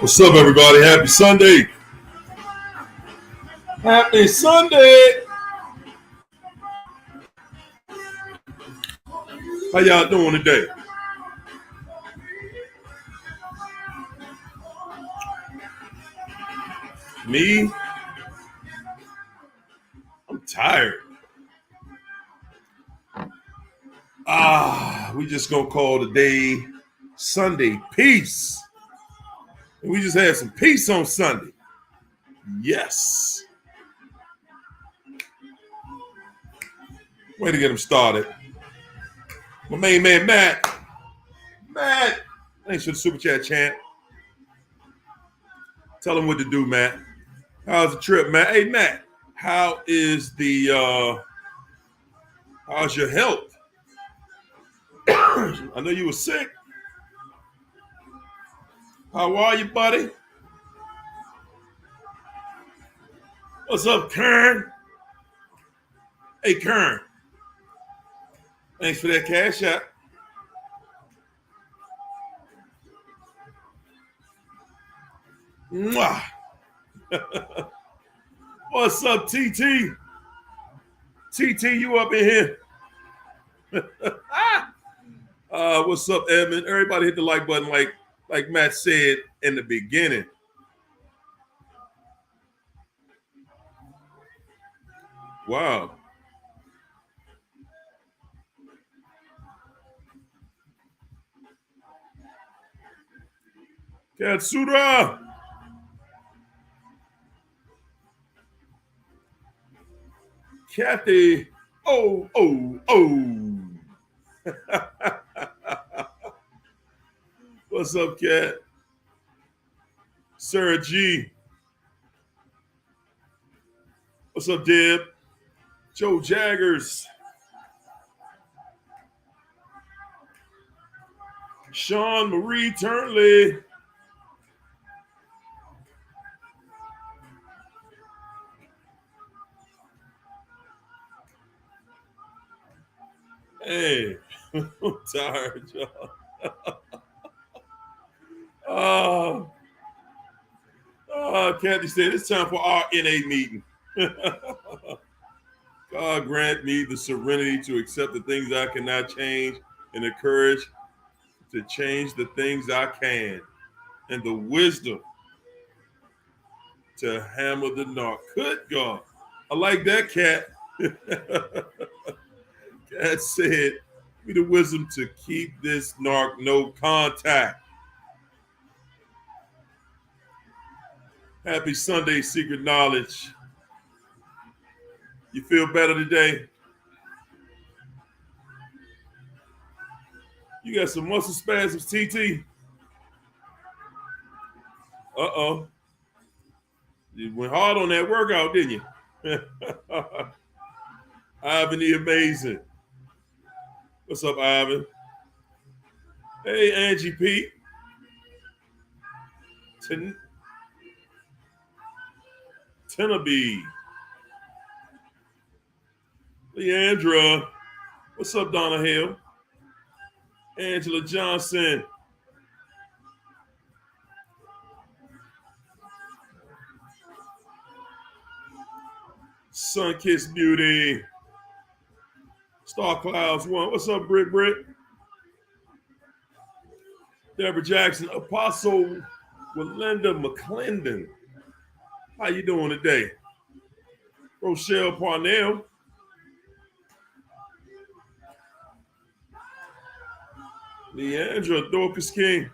What's up, everybody? Happy Sunday. Happy Sunday. How y'all doing today? Me? I'm tired. We just gonna call today Sunday Peace. And we just had some peace on Sunday. Yes. Way to get them started. My main man, Matt. Matt. Thanks for the super chat, champ. Tell him what to do, Matt. How's the trip, Matt? Hey, Matt. How's your health? I know you were sick. How are you, buddy? What's up, Kern? Hey, Kern. Thanks for that cash app. Mwah. What's up, TT? TT, you up in here? What's up, Edmund? Everybody hit the like button like Matt said in the beginning. Wow. Katsura. Kathy. Oh. What's up, Kat? Sarah G. What's up, Deb? Joe Jaggers. Sean Marie Turnley. Hey, I'm tired, y'all. Kathy said it's time for our NA meeting. God grant me the serenity to accept the things I cannot change and the courage to change the things I can and the wisdom to hammer the narc. Good God. I like that, Kat. Kat said, "Be the wisdom to keep this narc no contact." Happy Sunday, Secret Knowledge. You feel better today? You got some muscle spasms, TT? Uh-oh. You went hard on that workout, didn't you? Ivan the Amazing. What's up, Ivan? Hey, Angie P. Tenabe. Leandra. What's up, Donna Hill? Angela Johnson. Sunkissed Beauty. Star Clouds 1. What's up, Britt? Deborah Jackson. Apostle Melinda McClendon. How you doing today? Rochelle Parnell. Leandra Dorcas King.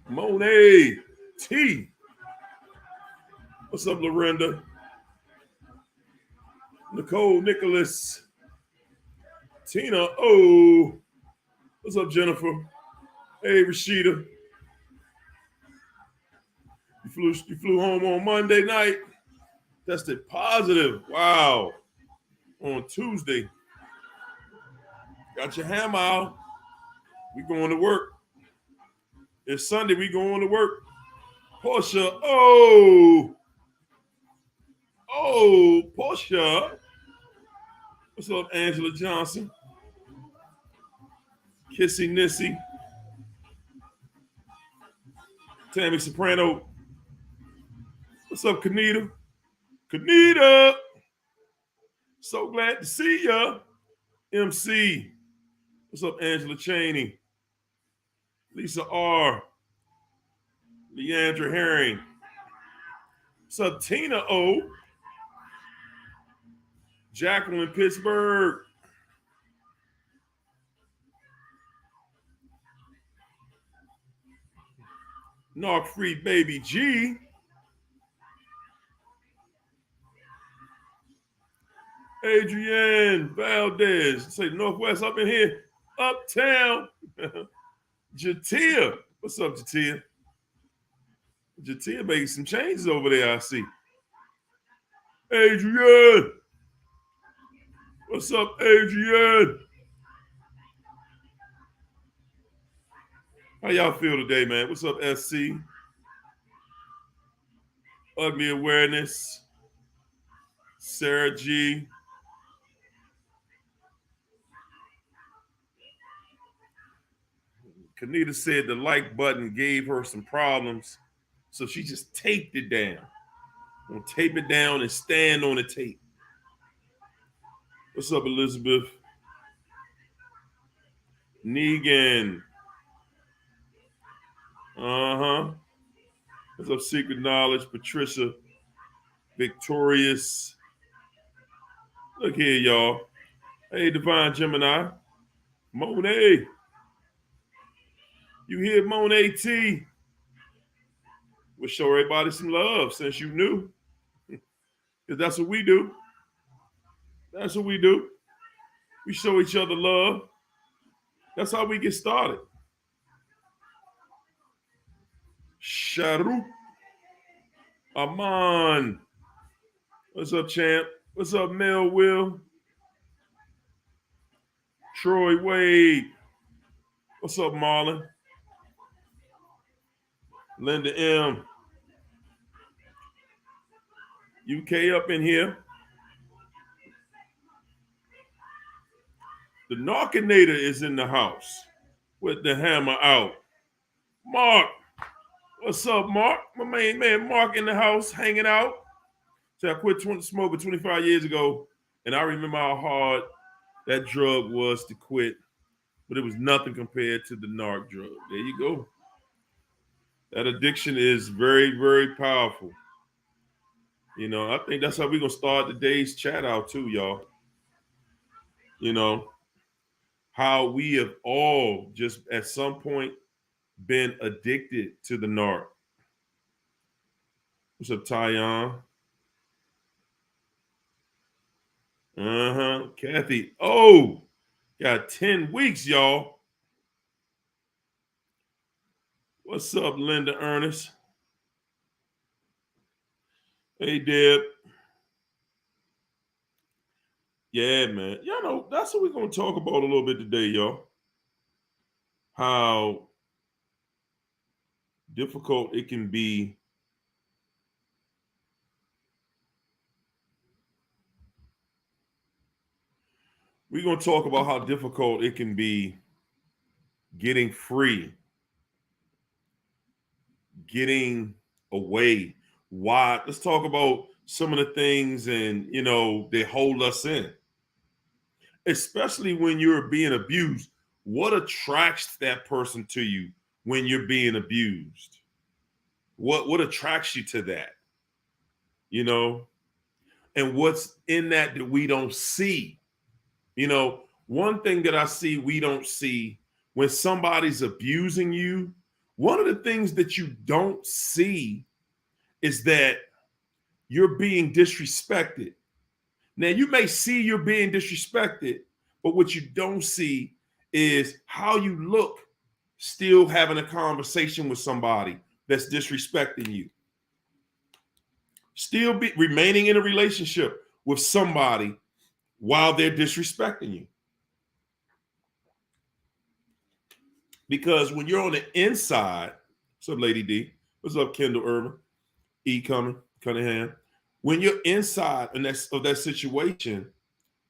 Monet T. What's up, Lorinda? Nicole Nicholas. Tina O. What's up, Jennifer? Hey, Rashida. You flew home on Monday night. Tested positive. Wow. On Tuesday. Got your hammer out. We going to work. It's Sunday. We going to work. Portia. Oh, Portia. What's up, Angela Johnson? Kissy Nissy. Tammy Soprano. What's up, Kanita? Kanita. So glad to see ya. MC. What's up, Angela Cheney? Lisa R. Leandra Herring. What's up, Tina O? Jacqueline Pittsburgh. Knock Free Baby G. Adrienne Valdez. Say Northwest up in here. Uptown. Jatia. What's up, Jatia? Jatia making some changes over there, I see. Adrienne. What's up, Adrienne? How y'all feel today, man? What's up, SC? Ugly Awareness. Sarah G. Kanita said the like button gave her some problems, so she just taped it down. Gonna tape it down and stand on the tape. What's up, Elizabeth? Negan. What's up, Secret Knowledge? Patricia. Victorious. Look here, y'all. Hey, Divine Gemini. Monet. You hear Monet T? We'll show everybody some love since you knew. Because that's what we do. That's what we do. We show each other love. That's how we get started. Sharu. Aman. What's up, champ? What's up, Mel Will? Troy Wade. What's up, Marlon? Linda M. UK up in here. The Narkinator is in the house with the hammer out. Mark. What's up, Mark? My main man, Mark, in the house, hanging out. So I quit smoking 25 years ago, and I remember how hard that drug was to quit, but it was nothing compared to the narc drug. There you go. That addiction is very, very powerful. You know, I think that's how we're going to start today's chat out too, y'all. You know, how we have all just at some point been addicted to the narc. What's up, Tyon? Kathy. Oh, got 10 weeks, y'all. What's up, Linda Ernest? Hey, Deb. Yeah, man. Y'all know, that's what we're going to talk about a little bit today, y'all. How difficult it can be we're going to talk about how difficult it can be getting free, getting away. Why? Let's talk about some of the things and, you know, they hold us in, especially when you're being abused. What attracts that person to you when you're being abused? What attracts you to that? You know, and what's in that we don't see? You know, one thing that I see we don't see when somebody's abusing you, one of the things that you don't see is that you're being disrespected. Now, you may see you're being disrespected, but what you don't see is how you look still having a conversation with somebody that's disrespecting you. Still remaining in a relationship with somebody while they're disrespecting you. Because when you're on the inside, what's up, Lady D? What's up, Kendall Urban? E. Cunningham. When you're inside of that situation,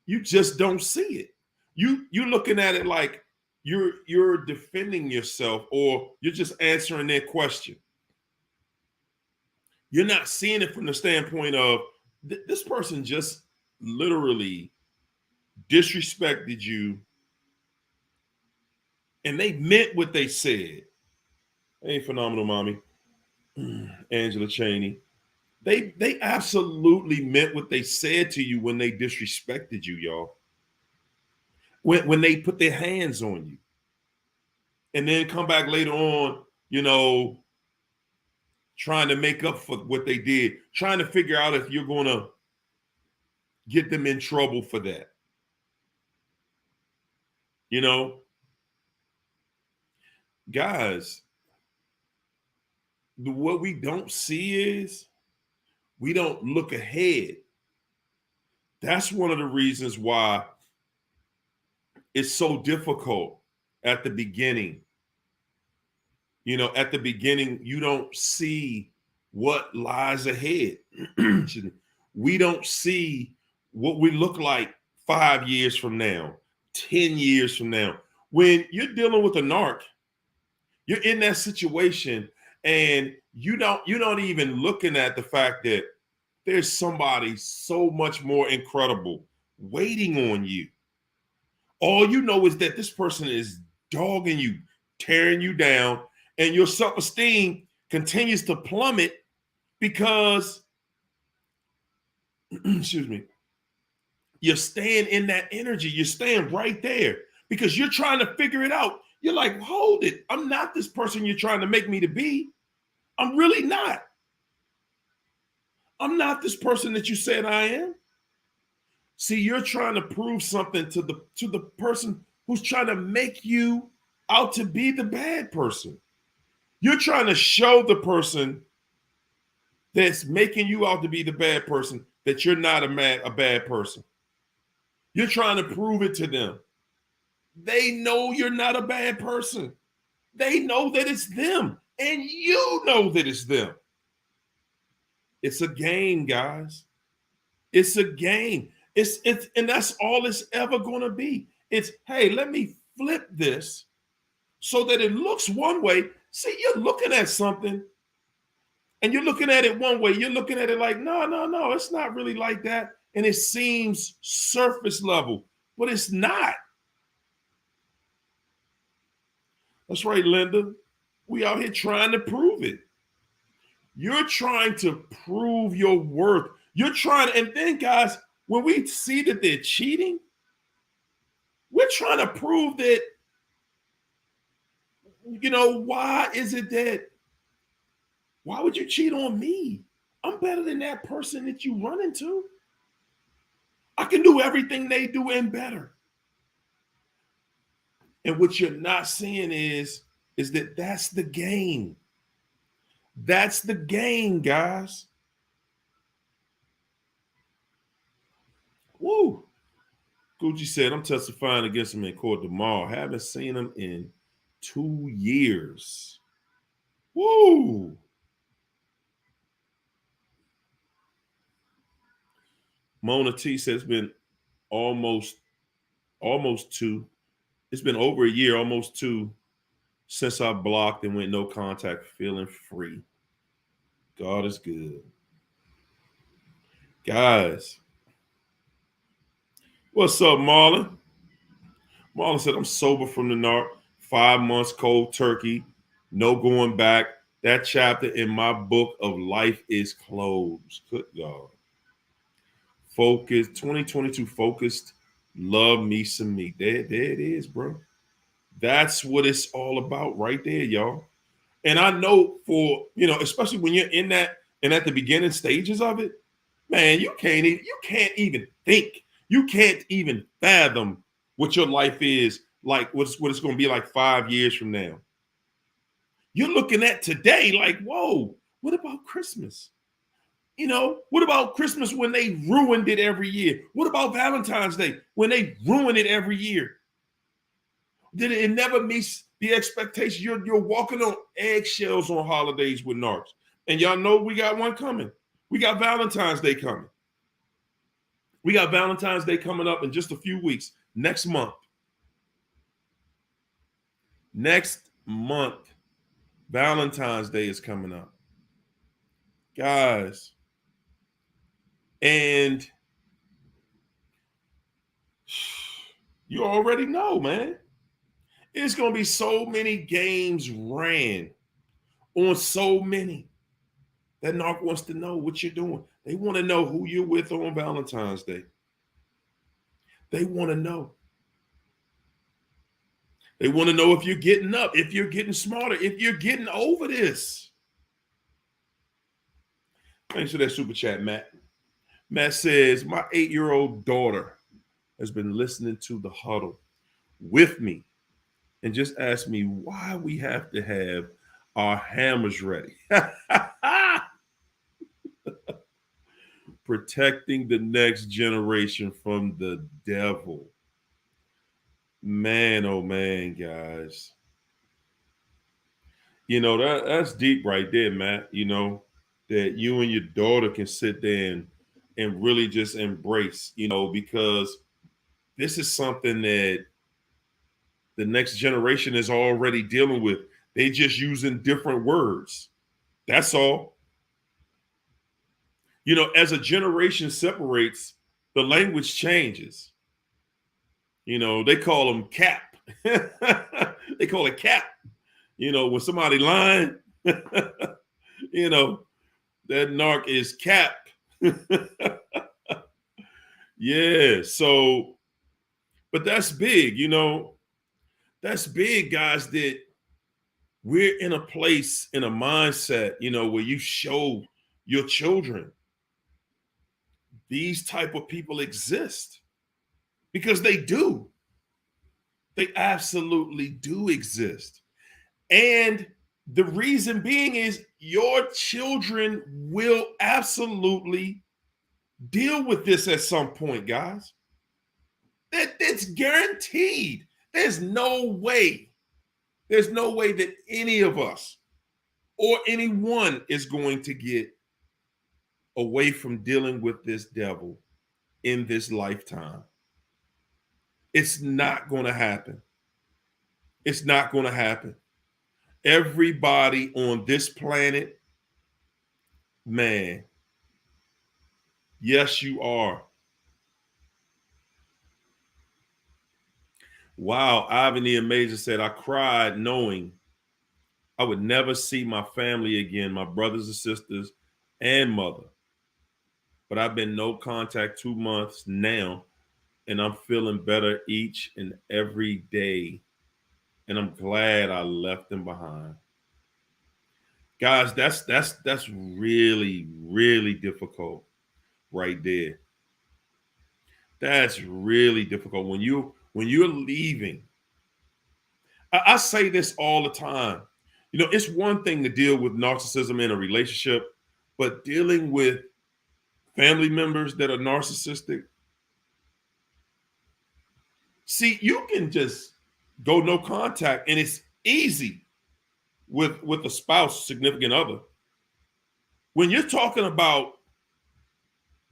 you just don't see it. You're looking at it like you're defending yourself, or you're just answering their question. You're not seeing it from the standpoint of this person just literally disrespected you and they meant what they said. Hey, phenomenal mommy, Angela Cheney. They absolutely meant what they said to you when they disrespected you, y'all. When they put their hands on you, and then come back later on, trying to make up for what they did, trying to figure out if you're going to get them in trouble for that. Guys, what we don't see is we don't look ahead. That's one of the reasons why it's so difficult at the beginning. At the beginning, you don't see what lies ahead. We don't see what we look like 5 years from now, 10 years from now. When you're dealing with a narc, you're in that situation and you're not even looking at the fact that there's somebody so much more incredible waiting on you. All you know is that this person is dogging you, tearing you down, and your self-esteem continues to plummet because, excuse me, you're staying in that energy. You're staying right there because you're trying to figure it out. You're like, hold it. I'm not this person you're trying to make me to be. I'm really not. I'm not this person that you said I am. See, you're trying to prove something to the person who's trying to make you out to be the bad person. You're trying to show the person that's making you out to be the bad person that you're not a bad person. You're trying to prove it to them. They know you're not a bad person. They know that it's them, and you know that it's them. It's a game, guys. It's a game. It's and that's all it's ever going to be. It's, hey, let me flip this so that it looks one way. See, you're looking at something and you're looking at it one way. You're looking at it like, no, it's not really like that. And it seems surface level, but it's not. That's right, Linda. We out here trying to prove it. You're trying to prove your worth. You're trying, and then, guys, when we see that they're cheating, we're trying to prove that, why is it that, why would you cheat on me? I'm better than that person that you run into. I can do everything they do and better. And what you're not seeing is that that's the game. That's the game, guys. Woo. Gucci said, I'm testifying against him in court tomorrow. Haven't seen him in 2 years. Woo. Mona T says it's been almost 2. It's been over a year, almost 2, since I blocked and went no contact, feeling free. God is good. Guys, what's up, Marlon? Marlon said, I'm sober from the narc, 5 months cold turkey, no going back. That chapter in my book of life is closed. Good God. Focus, 2022 focused, love me some me. There it is, bro. That's what it's all about right there, y'all. And I know for, especially when you're in that and at the beginning stages of it, man, you can't even think. You can't even fathom what your life is like, what it's going to be like 5 years from now. You're looking at today like, whoa, what about Christmas? What about Christmas when they ruined it every year? What about Valentine's Day when they ruin it every year? Did it never meets the expectation? You're walking on eggshells on holidays with narcs. And y'all know we got one coming. We got Valentine's Day coming. We got Valentine's Day coming up in just a few weeks. Next month, Valentine's Day is coming up. guys. And you already know, man. It's going to be so many games ran on so many that narc wants to know what you're doing. They want to know who you're with on Valentine's Day. They want to know. They want to know if you're getting up, if you're getting smarter, if you're getting over this. Thanks for that super chat, Matt. Matt says, my 8-year-old daughter has been listening to the huddle with me and just asked me why we have to have our hammers ready. Protecting the next generation from the devil. Man, oh man, guys. That's deep right there, Matt. That you and your daughter can sit there and really just embrace, because this is something that the next generation is already dealing with. They just using different words. That's all. As a generation separates, the language changes. They call them cap. They call it cap. When somebody lying, that narc is cap. Yeah. So, but that's big, that's big, guys, that we're in a place, in a mindset, where you show your children these type of people exist, because they do. They absolutely do exist. And the reason being is your children will absolutely deal with this at some point, guys. That's guaranteed. There's no way that any of us or anyone is going to get away from dealing with this devil in this lifetime. It's not going to happen. It's not going to happen. Everybody on this planet, man, yes, you are. Wow, Ivan the Amazing said, I cried knowing I would never see my family again, my brothers and sisters and mother. But I've been no contact 2 months now, and I'm feeling better each and every day. And I'm glad I left them behind. Guys, that's really, really difficult right there. That's really difficult when you're leaving. I say this all the time. It's one thing to deal with narcissism in a relationship, but dealing with family members that are narcissistic. See, you can just go no contact, and it's easy with a spouse, significant other. When you're talking about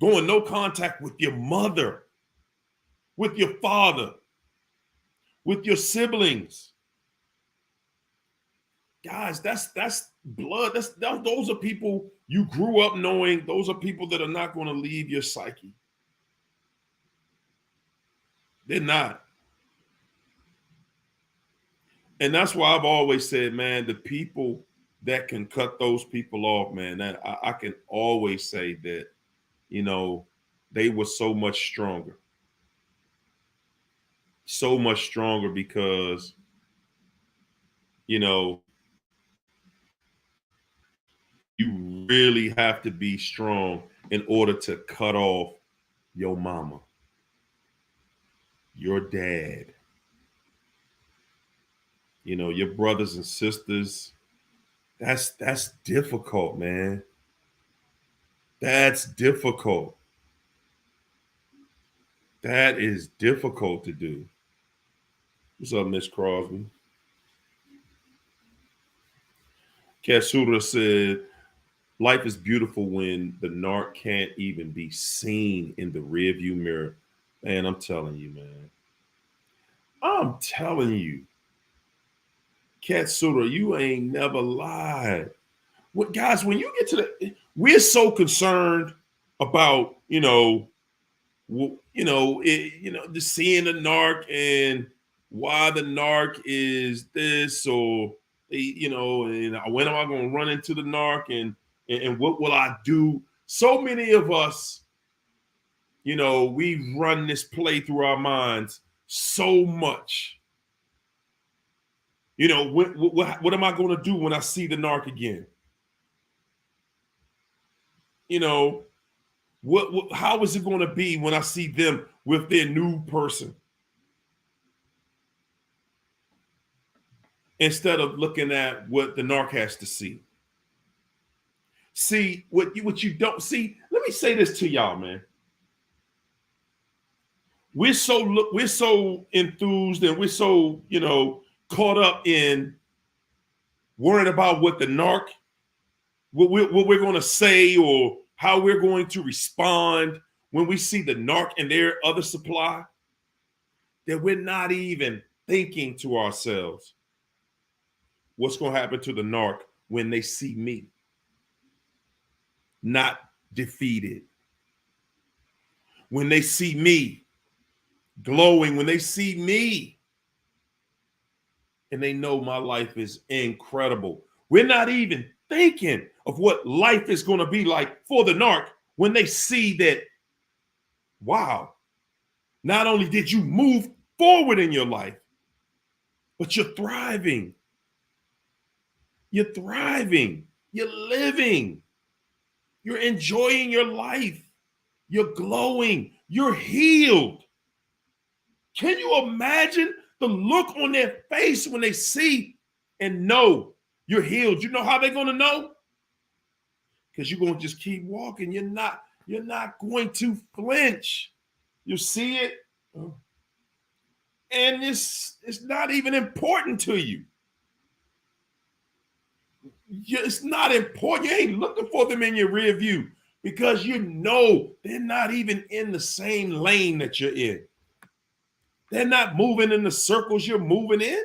going no contact with your mother, with your father, with your siblings, guys, that's blood. Those are people you grew up knowing. Those are people that are not going to leave your psyche. They're not. And that's why I've always said, man, the people that can cut those people off, man, that I can always say that, they were so much stronger. So much stronger because, you really have to be strong in order to cut off your mama, your dad, your brothers and sisters. That's difficult, man. That's difficult. That is difficult to do. What's up, Miss Crosby? Katsura said, life is beautiful when the narc can't even be seen in the rearview mirror. Man, I'm telling you, man. I'm telling you. Katsura, you ain't never lied. What guys, when you get to we're so concerned about, just seeing the narc and why the narc is this or and when am I going to run into the narc and what will I do? So many of us, we run this play through our minds so much. What am I going to do when I see the narc again? How is it going to be when I see them with their new person? Instead of looking at what the narc has to see. See what you don't see. Let me say this to y'all, man. We're so enthused and we're so caught up in worrying about what the narc, what we're going to say or how we're going to respond when we see the narc and their other supply, that we're not even thinking to ourselves, what's going to happen to the narc when they see me not defeated, when they see me glowing, when they see me and they know my life is incredible. We're not even thinking of what life is going to be like for the narc when they see that, wow, not only did you move forward in your life, but you're thriving. You're thriving. You're living. You're enjoying your life. You're glowing. You're healed. Can you imagine the look on their face when they see and know you're healed? You know how they're going to know? Because you're going to just keep walking. You're not going to flinch. You see it, and it's not even important to you. It's not important. You ain't looking for them in your rear view because you know they're not even in the same lane that you're in. They're not moving in the circles you're moving in.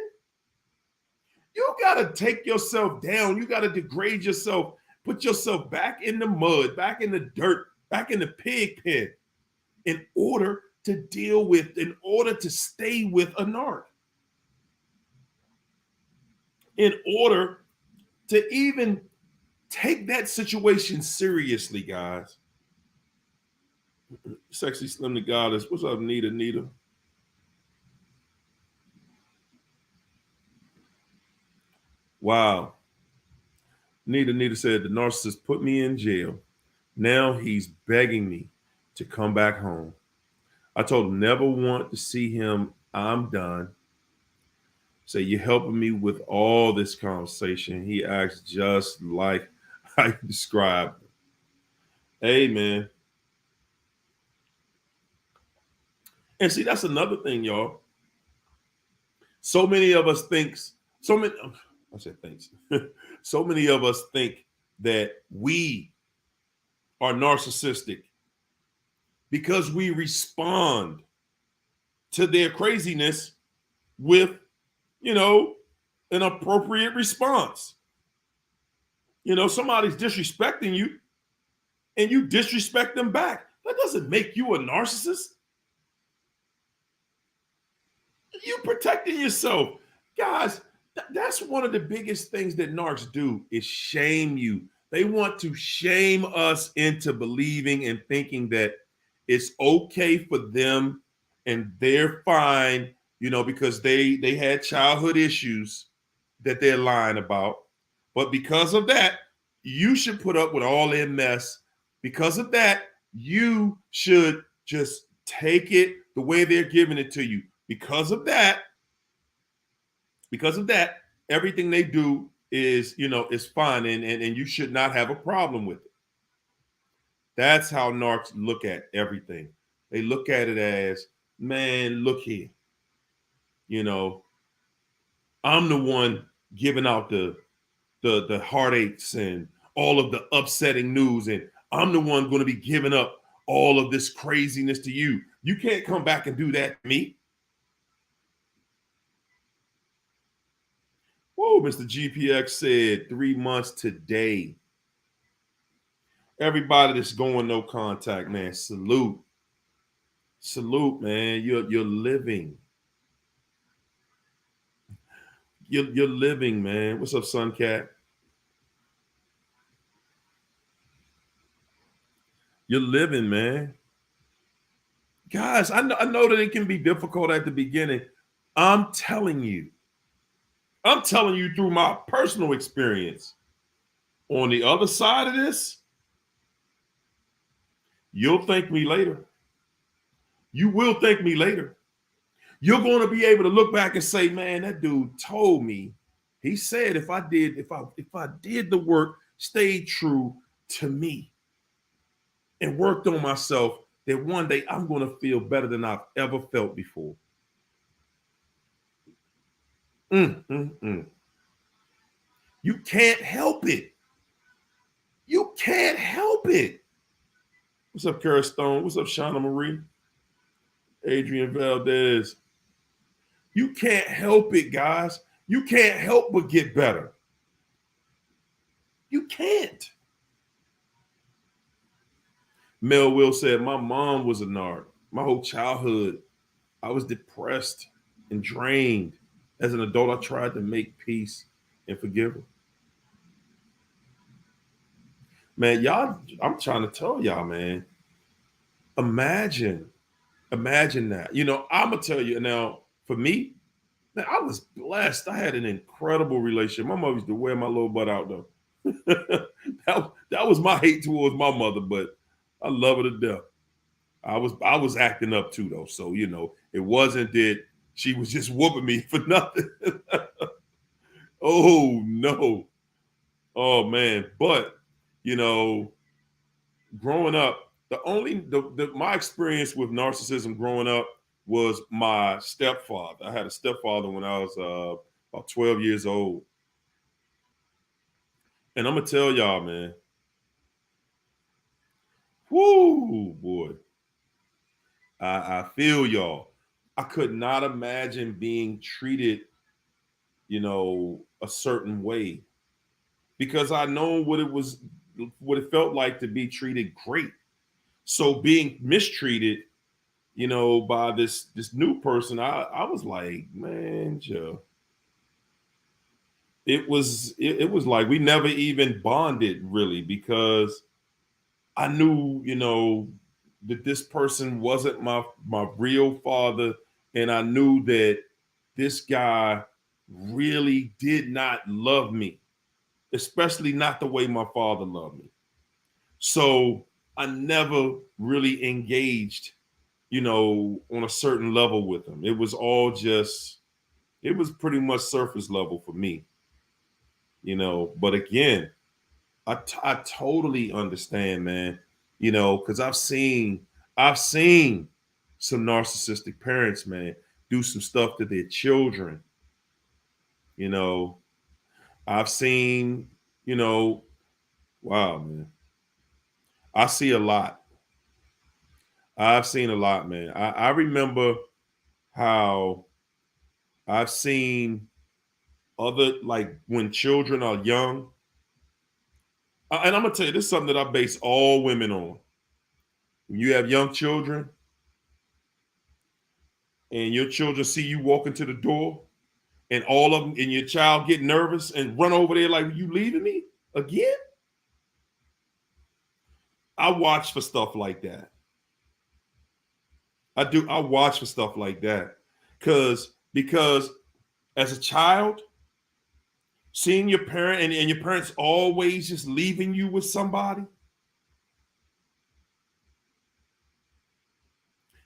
You got to take yourself down. You got to degrade yourself, put yourself back in the mud, back in the dirt, back in the pig pen in order to stay with a narc. In order to even take that situation seriously, guys. Sexy Slim the Goddess. What's up, Nita? Wow. Nita said, the narcissist put me in jail. Now he's begging me to come back home. I told him, never want to see him. I'm done. Say, you're helping me with all this conversation. He acts just like I described. Hey, man. And see, that's another thing, y'all. So many of us so many of us think that we are narcissistic because we respond to their craziness with, an appropriate response. Somebody's disrespecting you and you disrespect them back. That doesn't make you a narcissist. You protecting yourself. Guys, that's one of the biggest things that narcs do is shame you. They want to shame us into believing and thinking that it's okay for them and they're fine, because they had childhood issues that they're lying about. But because of that, you should put up with all their mess. Because of that, you should just take it the way they're giving it to you. Because of that, everything they do is fine and you should not have a problem with it. That's how narcs look at everything. They look at it as, man, look here. I'm the one giving out the heartaches and all of the upsetting news, and I'm the one going to be giving up all of this craziness to you. You can't come back and do that to me. Oh, Mr. GPX said 3 months today. Everybody that's going no contact, man, salute. Salute, man. You're living. You're living, man. What's up, Suncat? You're living, man. Guys, I know that it can be difficult at the beginning. I'm telling you. I'm telling you through my personal experience. On the other side of this, you'll thank me later. You will thank me later. You're going to be able to look back and say, man, that dude told me. He said if I did the work, stayed true to me, and worked on myself, that one day I'm going to feel better than I've ever felt before. Mm, mm, mm. You can't help it. You can't help it. What's up, Kara Stone? What's up, Shauna Marie? Adrian Valdez. You can't help it, guys. You can't help but get better. You can't. Mel Will said, my mom was a narc. My whole childhood, I was depressed and drained. As an adult, I tried to make peace and forgive her. Man, y'all, I'm trying to tell y'all, man, imagine that. I'm going to tell you now, for me, man, I was blessed. I had an incredible relationship. My mother used to wear my little butt out, though. that was my hate towards my mother, but I love her to death. I was acting up too, though. So, it wasn't that she was just whooping me for nothing. Oh, no. Oh, man. But, growing up, my experience with narcissism growing up was my stepfather. I had a stepfather when I was about 12 years old. And I'm going to tell y'all, man, whoo, boy, I feel y'all. I could not imagine being treated, a certain way, because I know what it felt like to be treated great. So being mistreated, by this new person, I was like, man, Joe. It was like we never even bonded really, because I knew, that this person wasn't my real father, and I knew that this guy really did not love me, especially not the way my father loved me. So I never really engaged, on a certain level with him. It was pretty much surface level for me, But again, I totally understand, man, because I've seen some narcissistic parents, man, do some stuff to their children. You know, I've seen, wow, man. I see a lot. I've seen a lot, man. I remember how I've seen other, like when children are young. And I'm gonna tell you, this is something that I base all women on. When you have young children and your children see you walk into the door, and all of them and your child get nervous and run over there like, you leaving me again? I watch for stuff like that. I do. I watch for stuff like that because as a child, seeing your parent and your parents always just leaving you with somebody,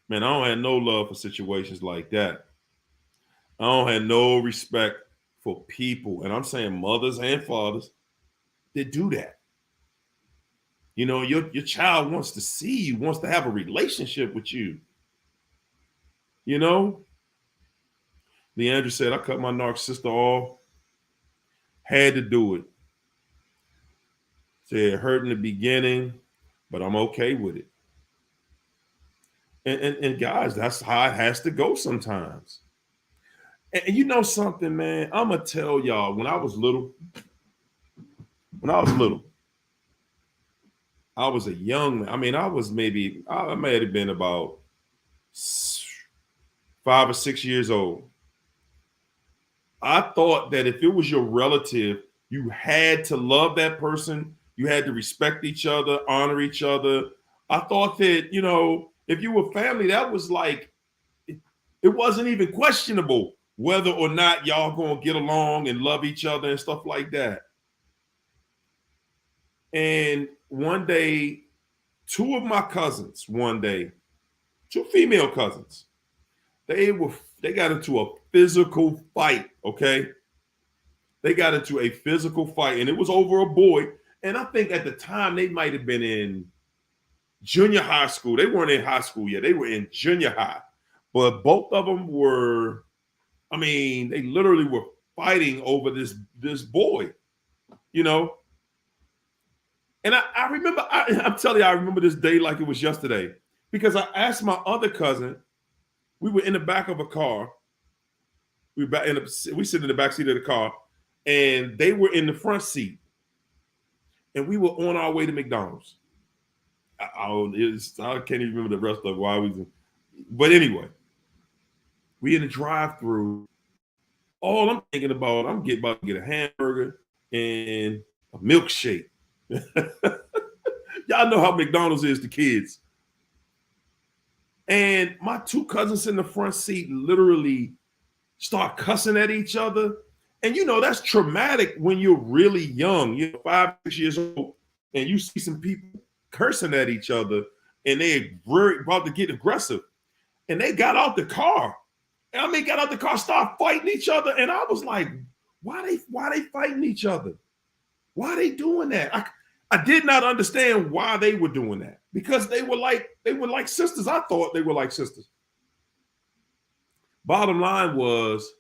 man, I don't have no love for situations like that. I don't have no respect for people, and I'm saying mothers and fathers that do that. Your child wants to see you, wants to have a relationship with you. Leandra said, I cut my narc sister off. Had to do it. Said it hurt in the beginning, but I'm okay with it. And guys, that's how it has to go sometimes. And you know something, man? I'm gonna tell y'all. When I was little, I was a young man. I mean, I may have been about 5 or 6 years old. I thought that if it was your relative, you had to love that person. You had to respect each other, honor each other. I thought that, if you were family, that was like, it wasn't even questionable whether or not y'all gonna get along and love each other and stuff like that. And one day, two of my cousins, two female cousins, they were they got into a physical fight, okay? They got into a physical fight, and it was over a boy. And I think at the time they might have been in junior high school. They weren't in high school yet. They were in junior high. But both of them were, I mean, they literally were fighting over this boy, you know. And I remember, I'm telling you, I remember this day like it was yesterday because I asked my other cousin. We were in the back of a car. We sit in the back seat of the car, and they were in the front seat, and we were on our way to McDonald's. I can't even remember the rest of why we. But anyway, we in the drive-through. All I'm thinking about, about to get a hamburger and a milkshake. Y'all know how McDonald's is to kids. And my two cousins in the front seat literally start cussing at each other. And that's traumatic when you're really young, 5, 6 years old, and you see some people cursing at each other and they're very about to get aggressive. And they got out the car. Got out the car, start fighting each other. And I was like, why they fighting each other? Why are they doing that? I did not understand why they were doing that because they were like sisters. I thought they were like sisters. Bottom line was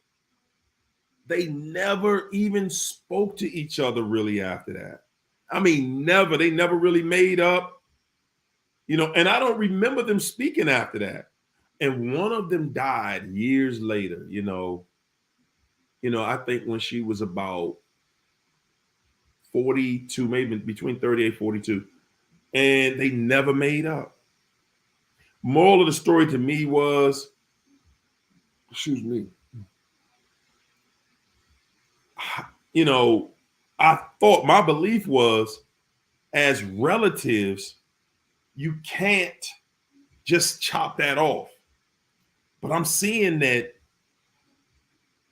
they never even spoke to each other really after that. I mean, never. They never really made up, and I don't remember them speaking after that. And one of them died years later, I think when she was about 42, maybe between 38 and 42, and they never made up. Moral of the story to me was, excuse me, I thought my belief was as relatives, you can't just chop that off. But I'm seeing that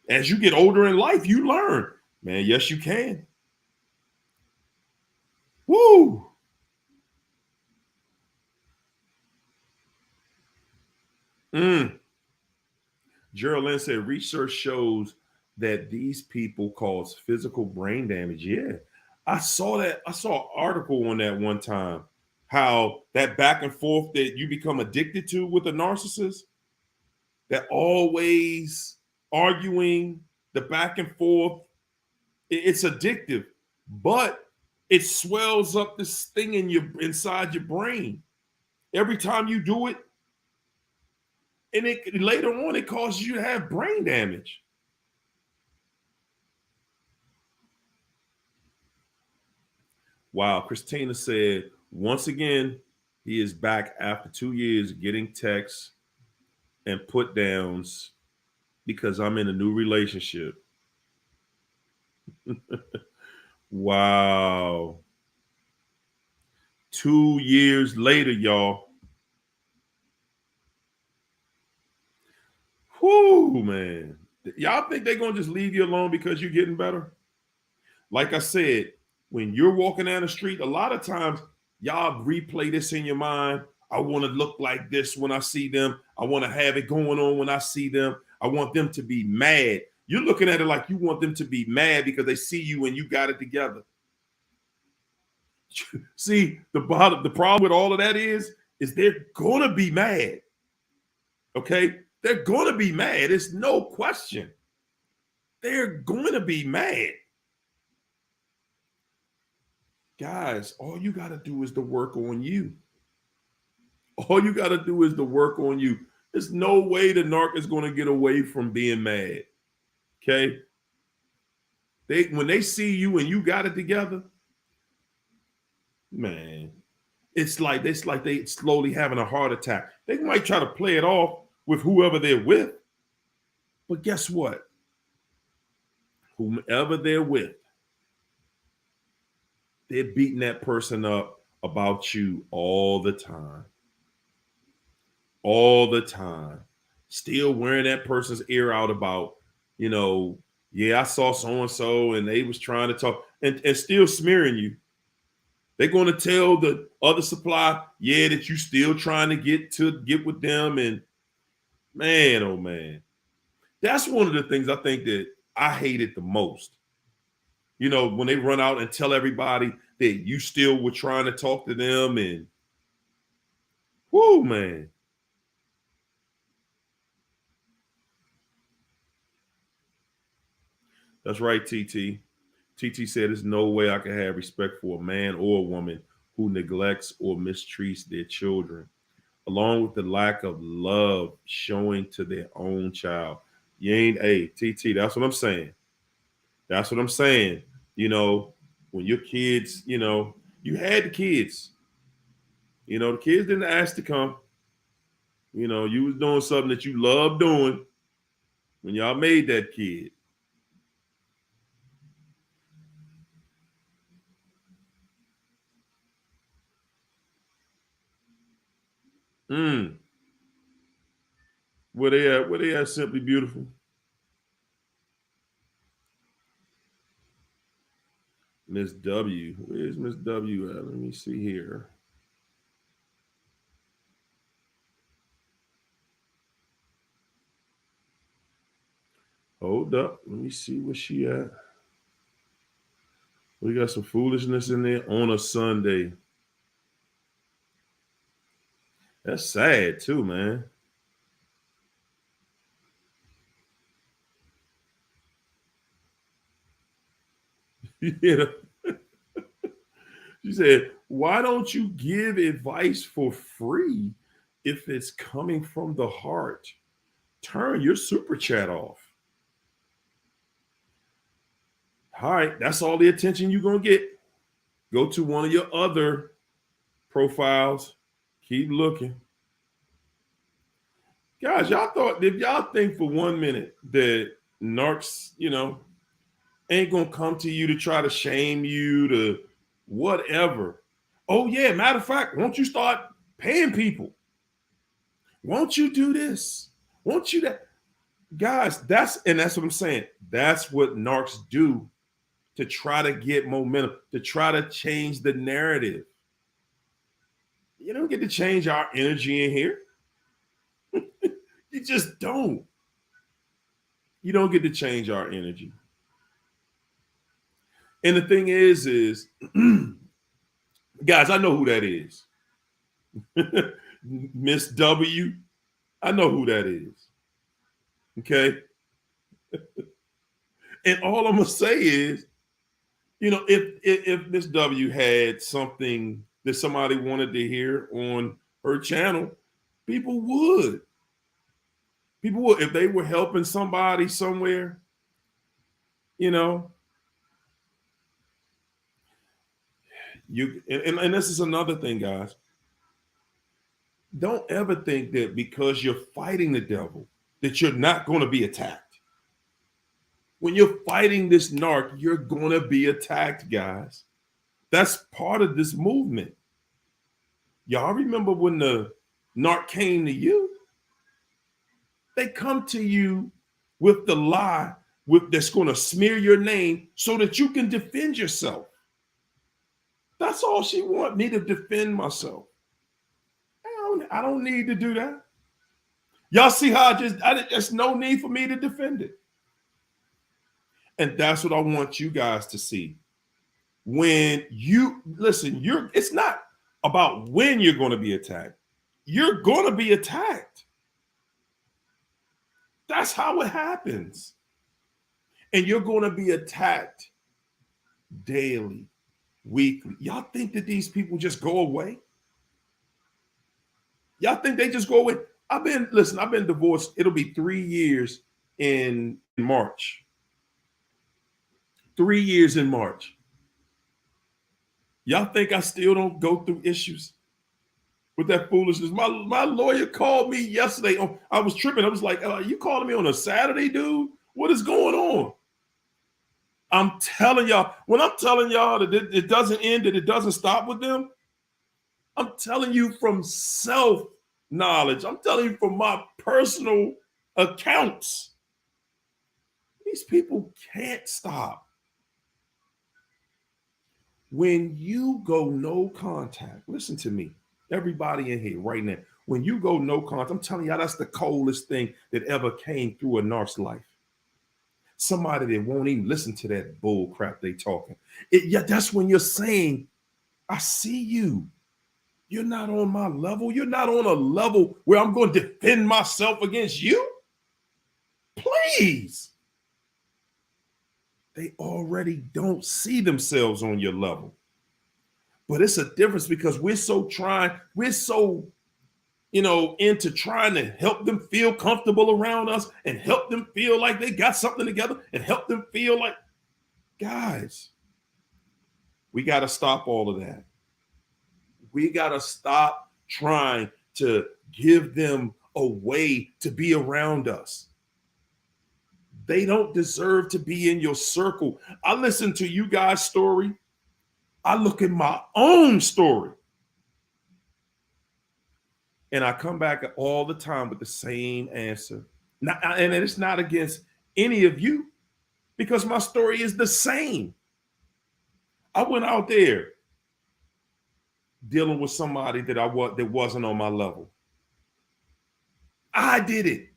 as you get older in life, you learn, man, yes, you can. Woo! Gerald Lynn said research shows that these people cause physical brain damage. Yeah, I saw that. I saw an article on that one time. How that back and forth that you become addicted to with a narcissist, that always arguing, the back and forth, it's addictive, but it swells up this thing inside your brain. Every time you do it, and it later on it causes you to have brain damage. Wow, Christina said, once again, he is back after 2 years getting texts and put downs because I'm in a new relationship. Wow. 2 years later, y'all. Whoo, man. Y'all think they're going to just leave you alone because you're getting better? Like I said, when you're walking down the street, a lot of times y'all replay this in your mind. I want to look like this when I see them. I want to have it going on when I see them. I want them to be mad. You're looking at it like you want them to be mad because they see you and you got it together. See, the problem with all of that is they're going to be mad. Okay? They're going to be mad. It's no question. They're going to be mad. Guys, all you got to do is to work on you. All you got to do is to work on you. There's no way the narc is going to get away from being mad. Okay. When they see you and you got it together, man, it's like they slowly having a heart attack. They might try to play it off with whoever they're with, but guess what? Whomever they're with, they're beating that person up about you all the time. All the time. Still wearing that person's ear out about, you know, yeah, I saw so and so and they was trying to talk and still smearing you. They're going to tell the other supply, yeah, that you still trying to get with them. And man, oh man, that's one of the things I think that I hated the most. You know, when they run out and tell everybody that you still were trying to talk to them, and whoo, man. That's right, TT. TT said, there's no way I can have respect for a man or a woman who neglects or mistreats their children, along with the lack of love showing to their own child. You ain't, a TT, that's what I'm saying. That's what I'm saying. You know, when your kids, you know, you had the kids, you know, the kids didn't ask to come. You know, you was doing something that you loved doing when y'all made that kid. Mm. Where they at? Where they at? Simply Beautiful. Miss W. Where's Miss W at? Let me see here. Hold up. Let me see where she at. We got some foolishness in there on a Sunday. That's sad too, man. You know, she said, why don't you give advice for free if it's coming from the heart? Turn your super chat off. All right, that's all the attention you're gonna get. Go to one of your other profiles. Keep looking. Guys, y'all thought, if y'all think for 1 minute that narcs, you know, ain't gonna come to you to try to shame you to whatever. Oh, yeah, matter of fact, won't you start paying people? Won't you do this? Won't you that? Guys, that's what I'm saying. That's what narcs do to try to get momentum, to try to change the narrative. You don't get to change our energy in here. You just don't. You don't get to change our energy. And the thing is, guys, I know who that is. Miss W. I know who that is. Okay. And all I'm gonna say is, you know, if Miss W had something that somebody wanted to hear on her channel, people would. People would, if they were helping somebody somewhere, you know. And this is another thing, guys. Don't ever think that because you're fighting the devil that you're not going to be attacked. When you're fighting this narc, you're going to be attacked, guys. That's part of this movement. Y'all remember when the narc came to you? They come to you with the lie that's going to smear your name so that you can defend yourself. That's all she want me to defend myself. I don't need to do that. Y'all see how there's no need for me to defend it. And that's what I want you guys to see. When you listen, it's not about when you're going to be attacked. You're going to be attacked. That's how it happens. And you're going to be attacked daily, weekly. Y'all think that these people just go away? Y'all think they just go away? I've been divorced. It'll be 3 years in March. 3 years in March. Y'all think I still don't go through issues with that foolishness? My lawyer called me yesterday. Oh, I was tripping. I was like, you calling me on a Saturday, dude? What is going on? I'm telling y'all, when I'm telling y'all that it doesn't end, that it doesn't stop with them, I'm telling you from self-knowledge. I'm telling you from my personal accounts. These people can't stop. When you go no contact, listen to me, everybody in here right now. When you go no contact, I'm telling y'all, that's the coldest thing that ever came through a narc's life. Somebody that won't even listen to that bull crap they talking. Yeah, that's when you're saying, I see you. You're not on my level. You're not on a level where I'm going to defend myself against you. Please. They already don't see themselves on your level. But it's a difference because we're so into trying to help them feel comfortable around us and help them feel like they got something together and help them feel like, guys, we got to stop all of that. We got to stop trying to give them a way to be around us. They don't deserve to be in your circle. I listen to you guys' story. I look at my own story. And I come back all the time with the same answer. And it's not against any of you because my story is the same. I went out there dealing with somebody that wasn't on my level. I did it.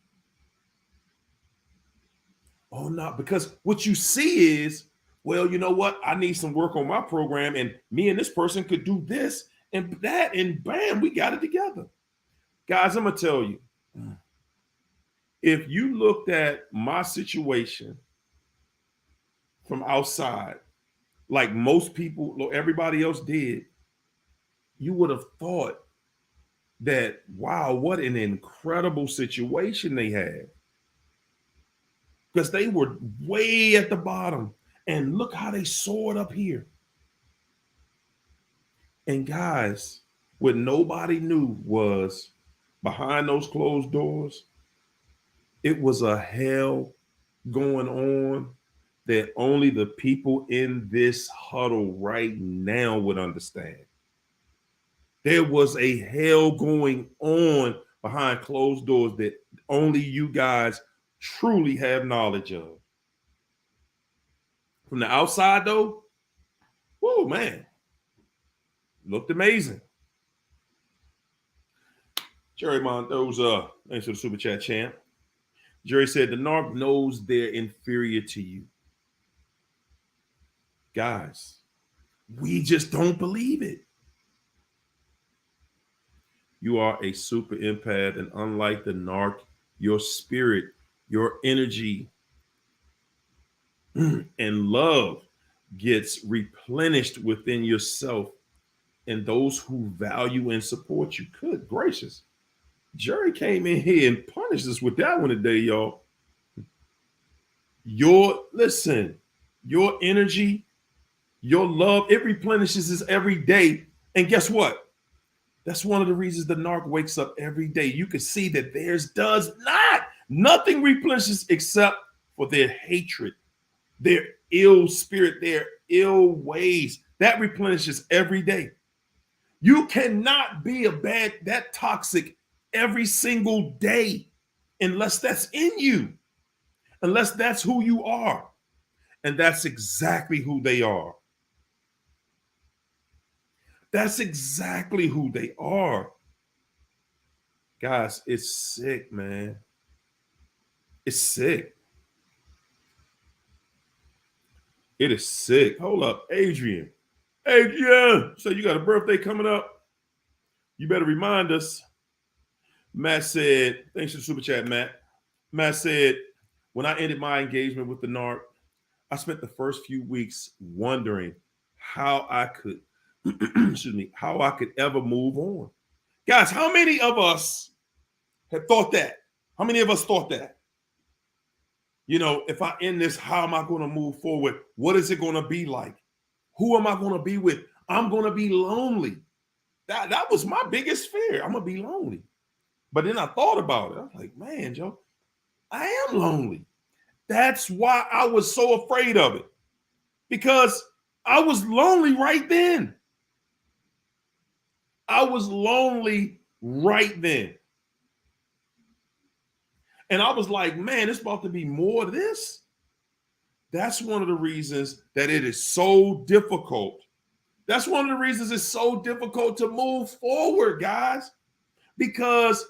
Oh, no, because what you see is, well, you know what? I need some work on my program, and me and this person could do this and that, and bam, we got it together. Guys, I'm going to tell you, if you looked at my situation from outside, like most people, everybody else did, you would have thought that, wow, what an incredible situation they had. Because they were way at the bottom. And look how they soared up here. And guys, what nobody knew was behind those closed doors, it was a hell going on that only the people in this huddle right now would understand. There was a hell going on behind closed doors that only you guys truly have knowledge of. From the outside, though, whoa, man, looked amazing. Jerry Mendoza, thanks for the super chat, champ. Jerry said the narc knows they're inferior to you. Guys, we just don't believe it. You are a super empath, and unlike the narc, your spirit, your energy, and love gets replenished within yourself and those who value and support you. Good gracious. Jerry came in here and punished us with that one today, y'all. Your energy, your love, it replenishes us every day. And guess what? That's one of the reasons the narc wakes up every day. You can see that theirs does not. Nothing replenishes except for their hatred, their ill spirit, their ill ways. That replenishes every day. You cannot be that toxic every single day unless that's in you, unless that's who you are. And that's exactly who they are. That's exactly who they are. Guys, it's sick, man. It's sick. It is sick. Hold up, Adrian. Adrian, so you got a birthday coming up? You better remind us. Matt said, thanks for the super chat, Matt. Matt said, when I ended my engagement with the narc, I spent the first few weeks wondering how I could, how I could ever move on. Guys, how many of us have thought that? How many of us thought that? If I end this, how am I going to move forward? What is it going to be like? Who am I going to be with? I'm going to be lonely. That was my biggest fear. I'm going to be lonely. But then I thought about it. I was like, man, Joe, I am lonely. That's why I was so afraid of it, because I was lonely right then. I was lonely right then. And I was like, man, it's about to be more of this. That's one of the reasons that it is so difficult. That's one of the reasons it's so difficult to move forward, guys. Because,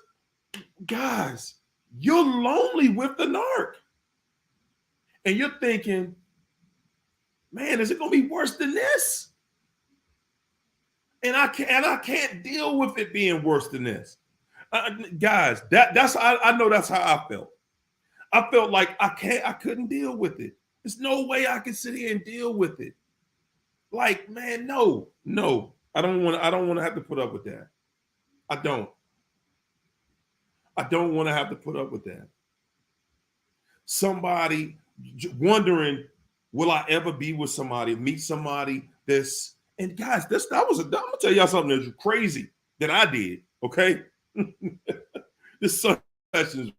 guys, you're lonely with the narc. And you're thinking, man, is it going to be worse than this? And I can't deal with it being worse than this. Guys, I know that's how I felt. I felt like I couldn't deal with it. There's no way I can sit here and deal with it. Like, man, no. I don't want to have to put up with that. I don't want to have to put up with that. Somebody wondering, will I ever be with somebody, meet somebody that's, and guys, I'm gonna tell y'all something that's crazy that I did, okay? This some questions.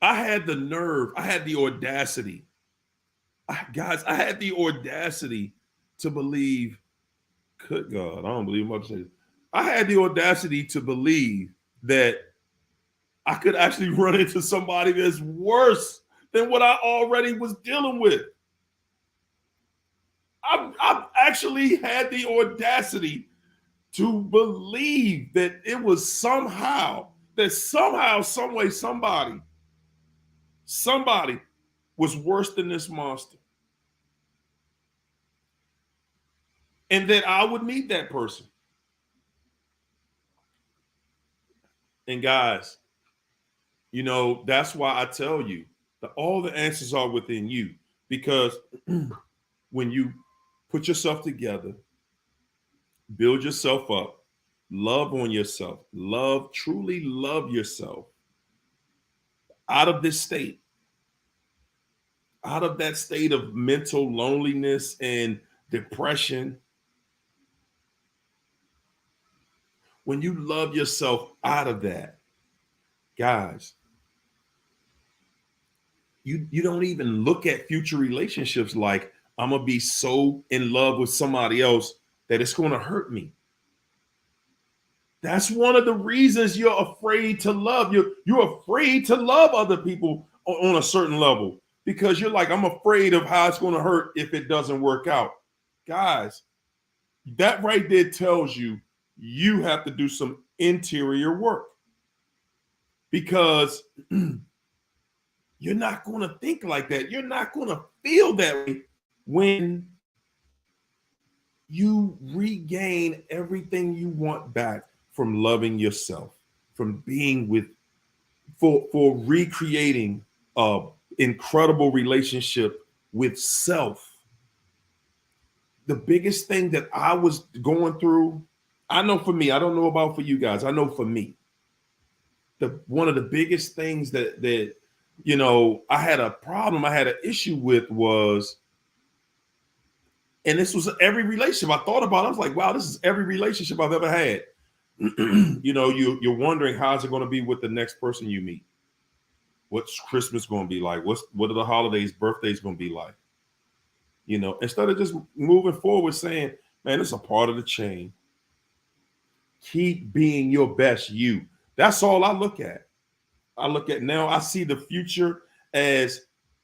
I had the nerve, I had the audacity. I had the audacity to believe, good God, I don't believe I'm about to say this. I had the audacity to believe that I could actually run into somebody that's worse than what I already was dealing with. I've actually had the audacity to believe that it was somehow, some way, somebody was worse than this monster. And that I would meet that person. And guys, that's why I tell you that all the answers are within you. Because when you put yourself together, build yourself up, love on yourself, truly love yourself, out of this state, out of that state of mental loneliness and depression, when you love yourself out of that, guys, you don't even look at future relationships like, I'm going to be so in love with somebody else that it's going to hurt me. That's one of the reasons you're afraid to love. You're afraid to love other people on a certain level, because you're like, I'm afraid of how it's going to hurt if it doesn't work out. Guys, that right there tells you have to do some interior work, because you're not going to think like that. You're not going to feel that way when you regain everything you want back from loving yourself, from being for recreating an incredible relationship with self. The biggest thing that I was going through, I know for me, I don't know about for you guys, I know for me, one of the biggest things that I had a problem, I had an issue with was, and this was every relationship I thought about, I was like, wow, this is every relationship I've ever had. You're wondering, how's it going to be with the next person you meet? What's Christmas going to be like? What are the holidays, birthdays going to be like? Instead of just moving forward saying, man, it's a part of the chain. Keep being your best you. That's all I look at. Now, I see the future as,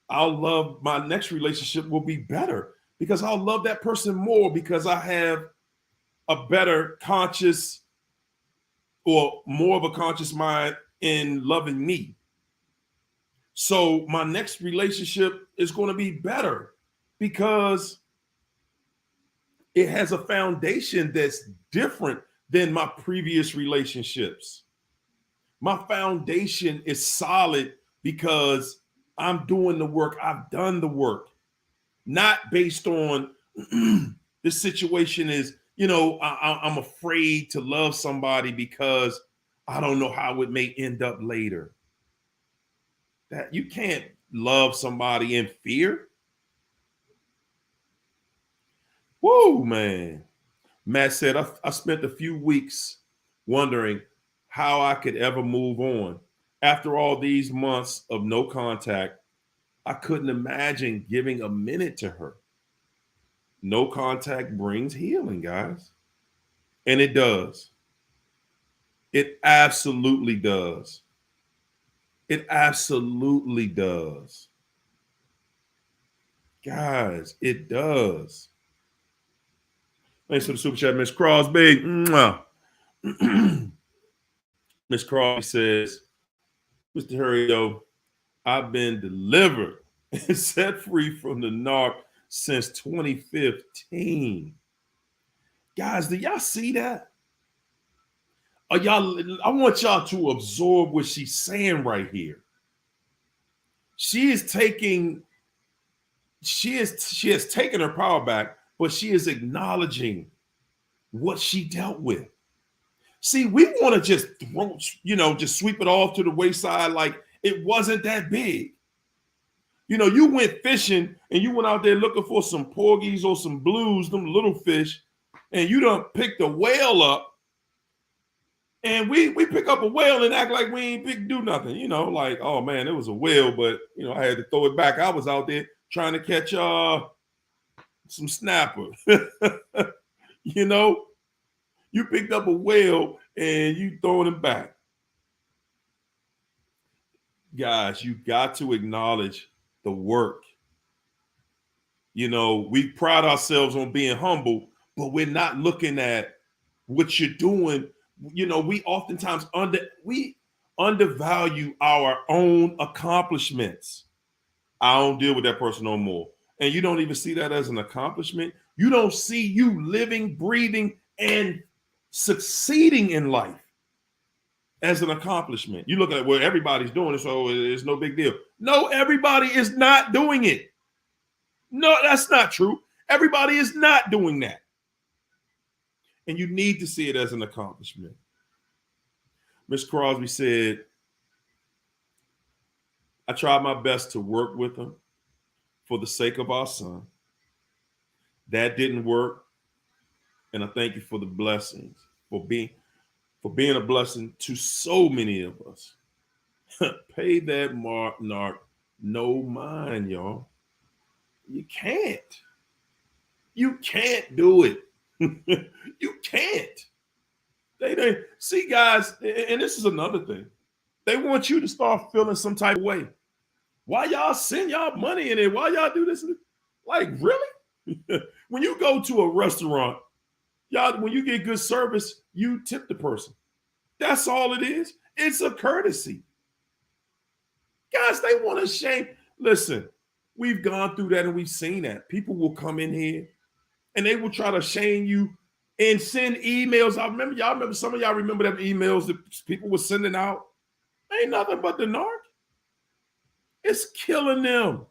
I'll love my next relationship will be better, because I'll love that person more, because I have a better conscious, or more of a conscious mind in loving me. So my next relationship is going to be better, because it has a foundation that's different than my previous relationships. My foundation is solid because I'm doing the work. I've done the work, not based on this situation is, I'm afraid to love somebody because I don't know how it may end up later. That you can't love somebody in fear. Whoa, man. Matt said, I spent a few weeks wondering how I could ever move on. After all these months of no contact, I couldn't imagine giving a minute to her. No contact brings healing, guys. And it does. It absolutely does. It absolutely does. Guys, it does. Thanks for the super chat, Miss Crosby. Miss Crosby says, Mr. Hurrio, I've been delivered and set free from the narc since 2015. Guys, do y'all see that? I want y'all to absorb what she's saying right here. She has taken her power back, but she is acknowledging what she dealt with. See, we want to just just sweep it off to the wayside like it wasn't that big. You went fishing and you went out there looking for some porgies or some blues, them little fish, and you done picked a whale up. And we pick up a whale and act like we ain't do nothing, like, oh man, it was a whale, but I had to throw it back. I was out there trying to catch some snapper. You picked up a whale and you throwing it back. Guys, you got to acknowledge the work. We pride ourselves on being humble, but we're not looking at what you're doing. We oftentimes undervalue our own accomplishments. I don't deal with that person no more. And you don't even see that as an accomplishment. You don't see you living, breathing, and succeeding in life as an accomplishment. You look at where everybody's doing it, so it's no big deal. No, everybody is not doing it. No, that's not true. Everybody is not doing that. And you need to see it as an accomplishment. Miss Crosby said, I tried my best to work with him for the sake of our son. That didn't work. And I thank you for the blessings, for being a blessing to so many of us. Pay that narc no mind, y'all. You can't. You can't do it. You can't. They see, guys, and this is another thing. They want you to start feeling some type of way. Why y'all send y'all money in it? Why y'all do this? Like, really? When you go to a restaurant, when you get good service, you tip the person. That's all it is. It's a courtesy. Guys, they want to shame. Listen, we've gone through that and we've seen that. People will come in here and they will try to shame you and send emails. Some of y'all remember them emails that people were sending out. Ain't nothing but the narc. It's killing them.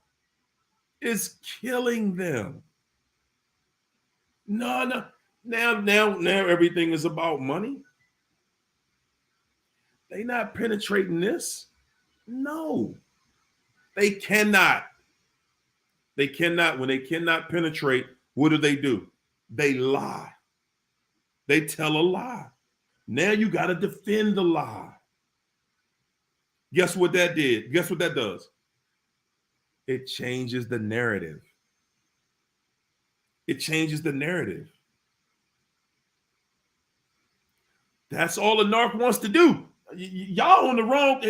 It's killing them. No. Now everything is about money. They not penetrating this. No. They cannot. They cannot. When they cannot penetrate, what do? They lie. They tell a lie. Now you got to defend the lie. Guess what that did? Guess what that does? It changes the narrative. It changes the narrative. That's all the narc wants to do. Y'all on the wrong.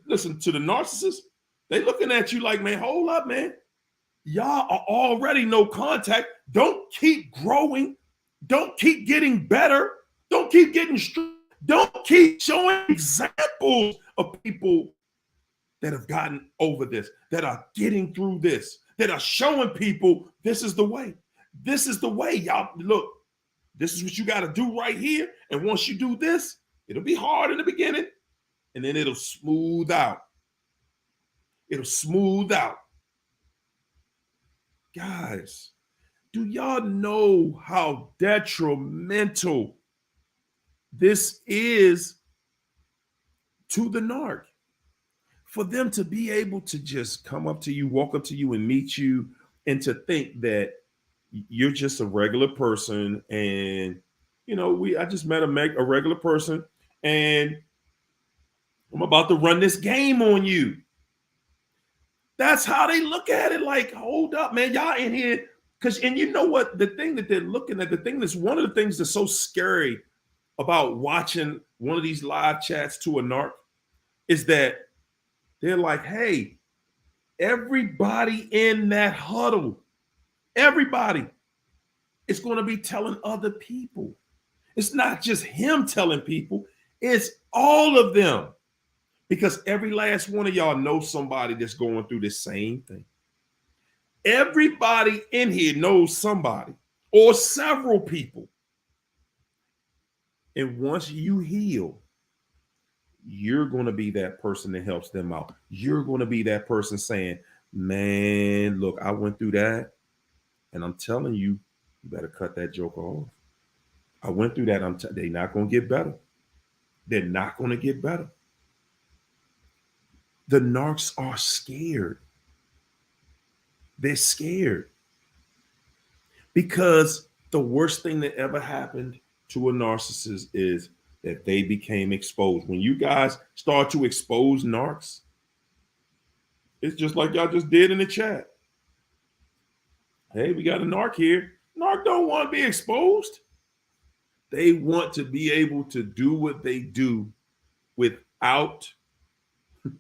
Listen to the narcissist. They looking at you like, man, hold up, man. Y'all are already no contact. Don't keep growing. Don't keep getting better. Don't keep getting strong. Don't keep showing examples of people that have gotten over this, that are getting through this, that are showing people this is the way. This is the way, y'all. Look, this is what you got to do right here. And once you do this, it'll be hard in the beginning, and then it'll smooth out. It'll smooth out. Guys, do y'all know how detrimental this is to the narc. For them to be able to just come up to you, walk up to you and meet you, and to think that you're just a regular person, and I just met a regular person, and I'm about to run this game on you. That's how they look at it. Like, hold up, man, y'all in here. And you know what? The thing that they're looking at, the thing that's one of the things that's so scary about watching one of these live chats to a narc is that they're like, hey, everybody in that huddle, everybody is going to be telling other people. It's not just him telling people, it's all of them. Because every last one of y'all knows somebody that's going through the same thing. Everybody in here knows somebody or several people. And once you heal, you're going to be that person that helps them out. You're going to be that person saying, man, look, I went through that. And I'm telling you, you better cut that joker off. I went through that. They're not going to get better. They're not going to get better. The narcs are scared. They're scared. Because the worst thing that ever happened to a narcissist is that they became exposed. When you guys start to expose narcs, it's just like y'all just did in the chat. Hey, we got a narc here. Narc don't want to be exposed. They want to be able to do what they do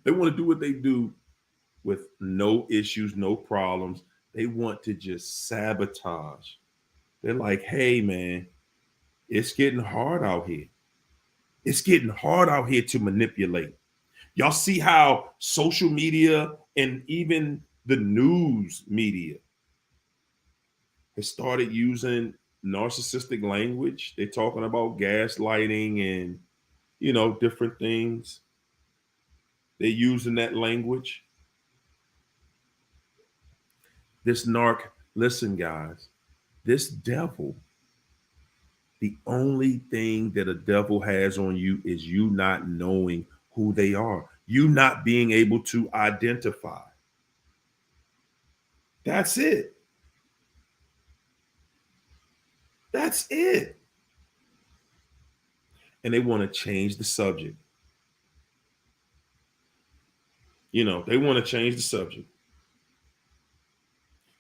they want to do what they do with no issues, no problems. They want to just sabotage. They're like, hey, man, it's getting hard out here. It's getting hard out here to manipulate. Y'all see how social media and even the news media has started using narcissistic language. They're talking about gaslighting and, different things. They're using that language. This narc, listen, guys, this devil, the only thing that a devil has on you is you not knowing who they are, you not being able to identify. That's it. That's it. And they want to change the subject. They want to change the subject.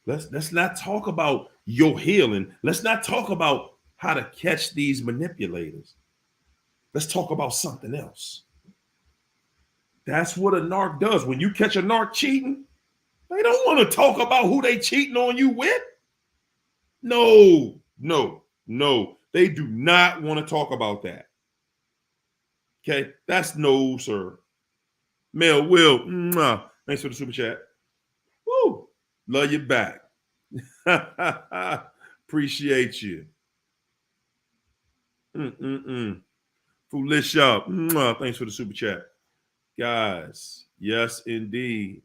Let's not talk about your healing. Let's not talk about how to catch these manipulators. Let's talk about something else. That's what a narc does. When you catch a narc cheating, they don't want to talk about who they cheating on you with. No. They do not want to talk about that. Okay, that's no, sir. Mel Will, thanks for the super chat. Woo, love you back. Appreciate you. Foolish up. Thanks for the super chat. Guys, yes, indeed.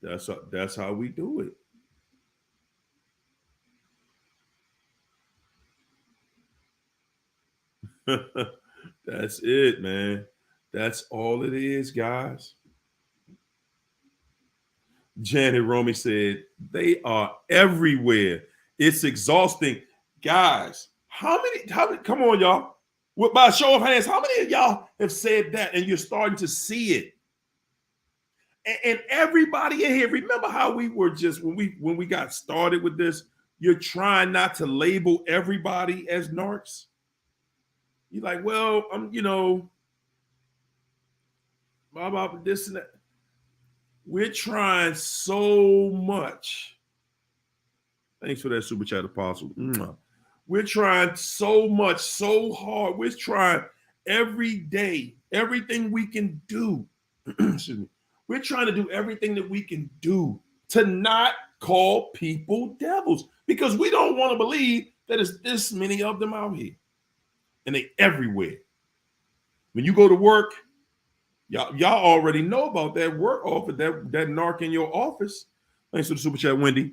That's how we do it. That's it, man. That's all it is, guys. Janet Romy said, they are everywhere. It's exhausting. Guys, how many, come on, y'all. By a show of hands, how many of y'all have said that and you're starting to see it? And everybody in here, remember how we were just, when we got started with this, you're trying not to label everybody as narcs. You're like, well, about this and that. We're trying so much. Thanks for that super chat, Apostle. We're trying so much, so hard. We're trying every day, everything we can do. Excuse me. We're trying to do everything that we can do to not call people devils, because we don't want to believe that it's this many of them out here. And they everywhere. When you go to work, y'all already know about that work office, that narc in your office. Thanks for the super chat, Wendy.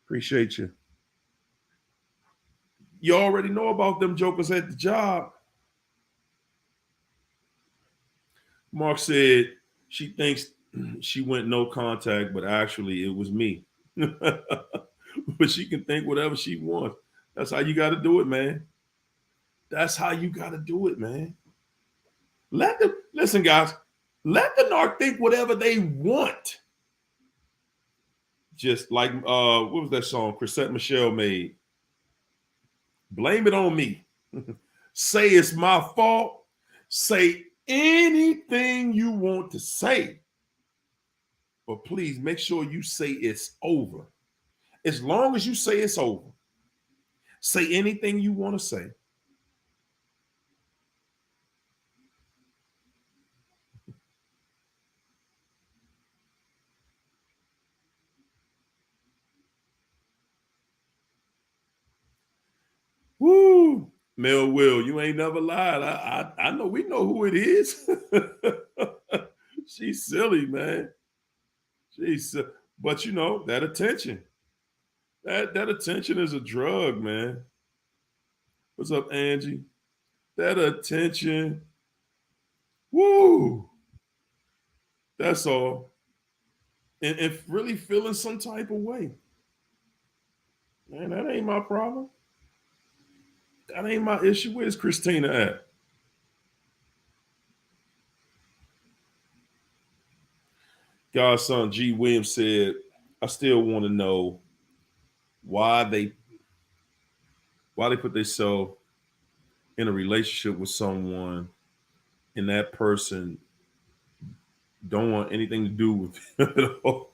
Appreciate you. You already know about them jokers at the job. Mark said she thinks she went no contact, but actually it was me. But she can think whatever she wants. That's how you got to do it, man. That's how you got to do it, man. Let them listen, guys. Let the narc think whatever they want. Just like what was that song Chrisette Michelle made? Blame it on me. Say it's my fault. Say anything you want to say. But please make sure you say it's over. As long as you say it's over, say anything you want to say. Woo! Mel Will, you ain't never lied. I know we know who it is. She's silly, man. But you know, that attention. That attention is a drug, man. What's up, Angie? That attention. Woo! That's all. And really feeling some type of way. Man, that ain't my problem. That ain't my issue. Where's Christina at? Godson G. Williams said, I still want to know why they put themselves in a relationship with someone and that person don't want anything to do with it at all.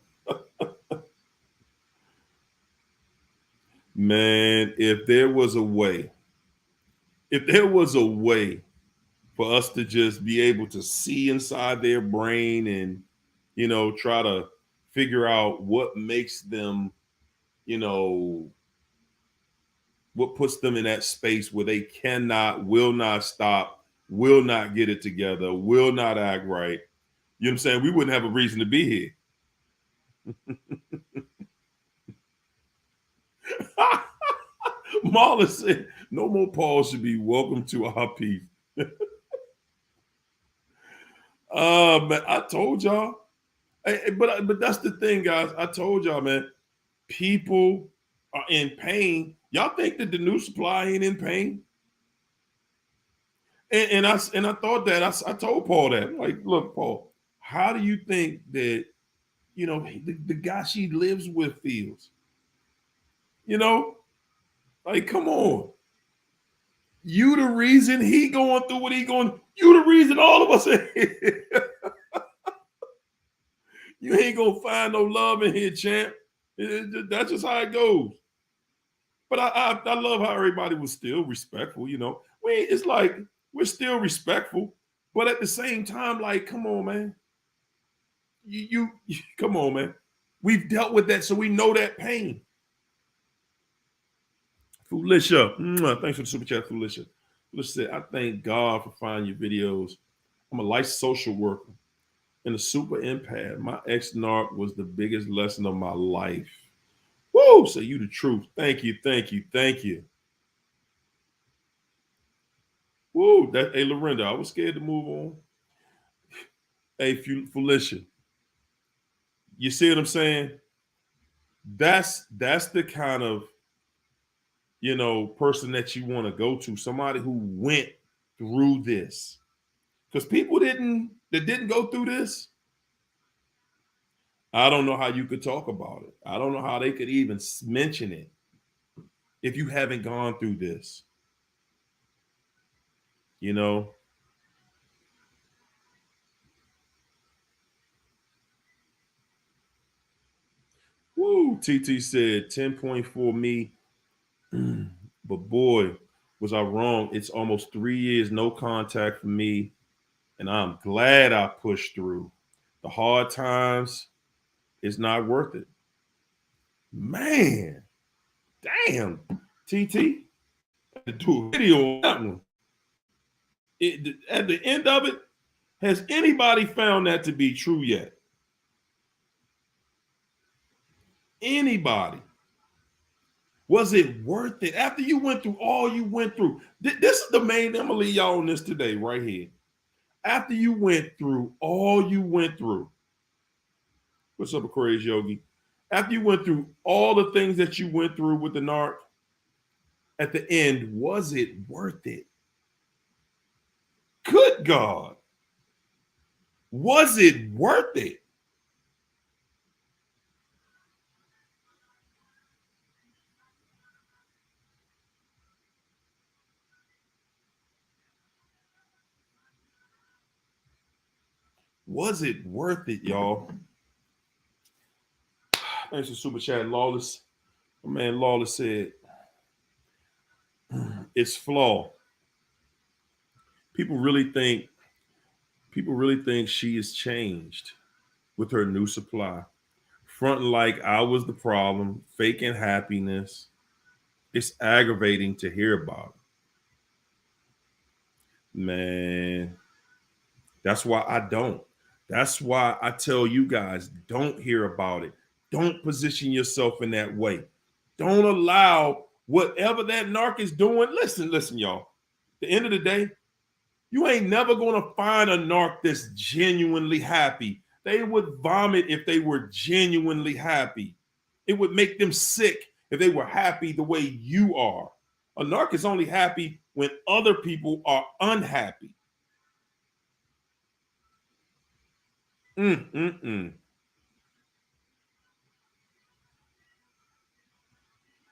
Man, if there was a way for us to just be able to see inside their brain and, you know, try to figure out what makes them, you know, what puts them in that space where they will not stop, will not get it together, will not act right. You know what I'm saying? We wouldn't have a reason to be here. Marla said, no more Paul should be welcome to our peace. Man, I told y'all. But that's the thing, guys. I told y'all, man. People are in pain. Y'all think that the new supply ain't in pain? And I thought that I told Paul that. Like, look, Paul, how do you think that the guy she lives with feels? You know, like, come on. You the reason he going through what he going. You the reason all of us are here. You ain't gonna find no love in here, champ. That's just how it goes. But I love how everybody was still respectful. You know, it's like we're still respectful, but at the same time, like, come on, man. You come on, man. We've dealt with that, so we know that pain. Felicia, thanks for the super chat, Felicia. Felicia said, I thank God for finding your videos. I'm a licensed social worker and a super empath. My ex-narc was the biggest lesson of my life. Woo! So you the truth. Thank you, thank you, thank you. Woo! Hey, Lorinda, I was scared to move on. Hey, Felicia, you see what I'm saying? That's the kind of person that you want to go to. Somebody who went through this. Because people that didn't go through this, I don't know how you could talk about it. I don't know how they could even mention it if you haven't gone through this. You know? Woo! TT said 10.4 me. But boy, was I wrong. It's almost 3 years, no contact for me. And I'm glad I pushed through. The hard times, it's not worth it. Man, damn, TT. I had to do a video on that one. At the end of it, has anybody found that to be true yet? Anybody? Was it worth it? After you went through all you went through, this is the main, I'm gonna leave y'all on this today, right here. After you went through all you went through, what's up, Aquarius Yogi? After you went through all the things that you went through with the narc, at the end, was it worth it? Good God. Was it worth it? Was it worth it, y'all? Thanks for super chat, Lawless. My man Lawless said, it's flawed. People really think she is changed with her new supply. Fronting like I was the problem, faking happiness. It's aggravating to hear about. Man, that's why I don't. That's why I tell you guys, don't hear about it. Don't position yourself in that way. Don't allow whatever that narc is doing. Listen, y'all. At the end of the day, you ain't never going to find a narc that's genuinely happy. They would vomit if they were genuinely happy. It would make them sick if they were happy the way you are. A narc is only happy when other people are unhappy. Mm-mm-mm.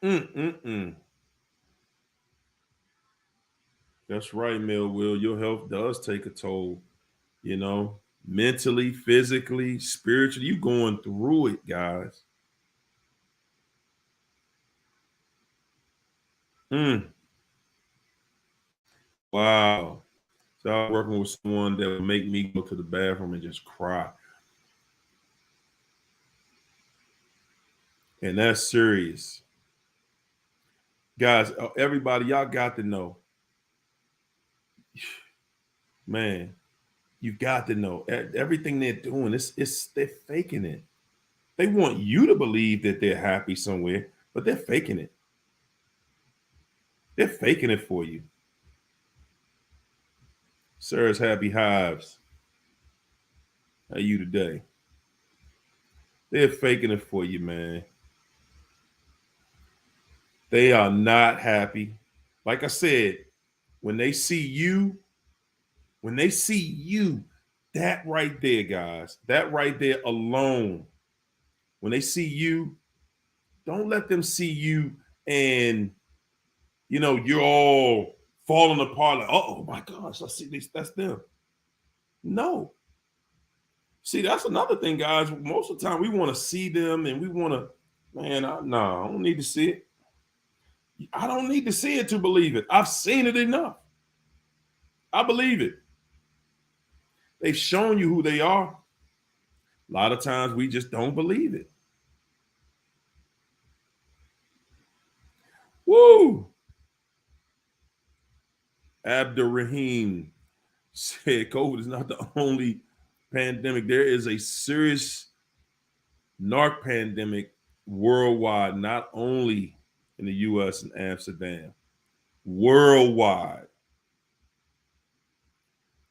Mm-mm-mm. That's right, Mel Will. Your health does take a toll, you know, mentally, physically, spiritually. You going through it, guys. Mm. Wow. So I'm working with someone that would make me go to the bathroom and just cry. And that's serious. Guys, everybody, y'all got to know. Man, you've got to know everything they're doing. It's they're faking it. They want you to believe that they're happy somewhere, but they're faking it. They're faking it for you. Sarah's Happy Hives. How you today? They're faking it for you, man. They are not happy. Like I said, when they see you, that right there, guys, that right there alone, when they see you, don't let them see you and you're all falling apart like, oh my gosh, I see this, that's them. No. See, that's another thing, guys. Most of the time we want to see them and we want to, man, I don't need to see it. I don't need to see it to believe it. I've seen it enough. I believe it. They've shown you who they are. A lot of times we just don't believe it. Woo! Abdurrahim said COVID is not the only pandemic. There is a serious narc pandemic worldwide, not only in the US and Amsterdam. Worldwide.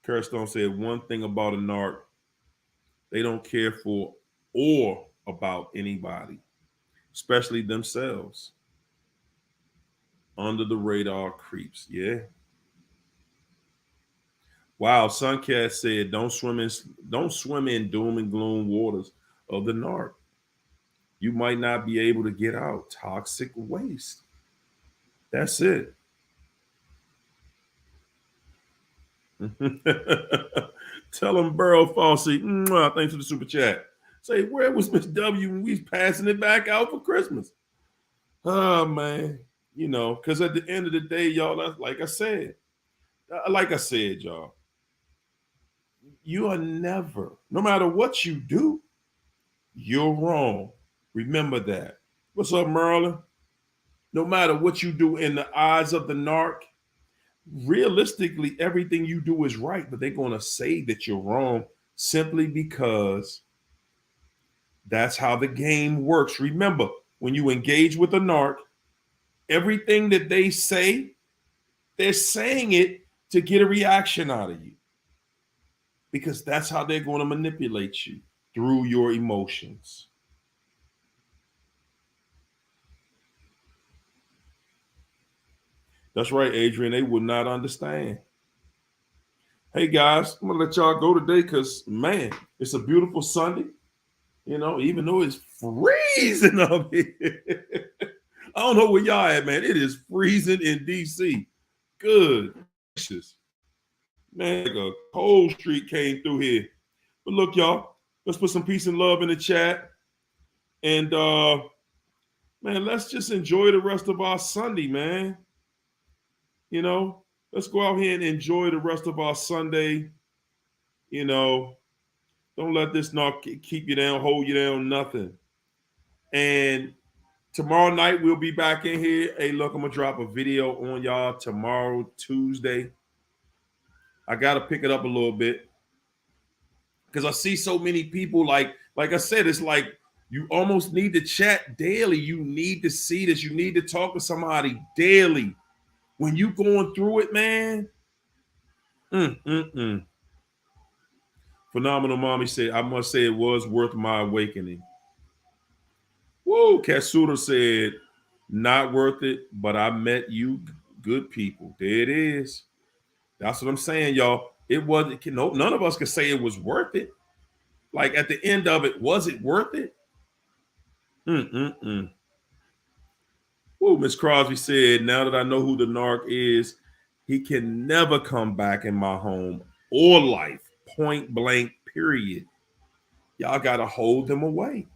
Kirstone said one thing about a narc, they don't care for or about anybody, especially themselves. Under the radar creeps. Yeah. Wow, Suncat said, don't swim in doom and gloom waters of the narc. You might not be able to get out. Toxic waste. That's it. Tell him Burrow Fossey. Thanks for the super chat. Say, where was Miss W when we was passing it back out for Christmas? Oh man, because at the end of the day, y'all, that's like I said, y'all, you are never, no matter what you do, you're wrong. Remember that. What's up, Merlin? No matter what you do in the eyes of the narc, realistically, everything you do is right, but they're going to say that you're wrong simply because that's how the game works. Remember, when you engage with a narc, Everything that they say, they're saying it to get a reaction out of you, because that's how they're going to manipulate you, through your emotions. That's right, Adrian. They would not understand. Hey guys, I'm gonna let y'all go today because man, it's a beautiful Sunday. You know, even though it's freezing up here. I don't know where y'all at, man. It is freezing in DC. Good gracious. Man, like a cold streak came through here. But look, y'all, let's put some peace and love in the chat. And man, let's just enjoy the rest of our Sunday, man. You know, let's go out here and enjoy the rest of our Sunday. You know, don't let this not keep you down, hold you down, nothing. And tomorrow night we'll be back in here. Hey, look, I'm gonna drop a video on y'all tomorrow, Tuesday. I gotta pick it up a little bit because I see so many people. Like I said, it's like you almost need to chat daily. You need to see this. You need to talk to somebody daily. When you going through it, man. Phenomenal Mommy said, I must say it was worth my awakening. Whoa, Katsura said, not worth it, but I met you good people. There it is. That's what I'm saying, y'all. It wasn't, none of us could say it was worth it. Like at the end of it, was it worth it? Whoa, Miss Crosby said, now that I know who the narc is, he can never come back in my home or life. Point blank, period. Y'all got to hold them away.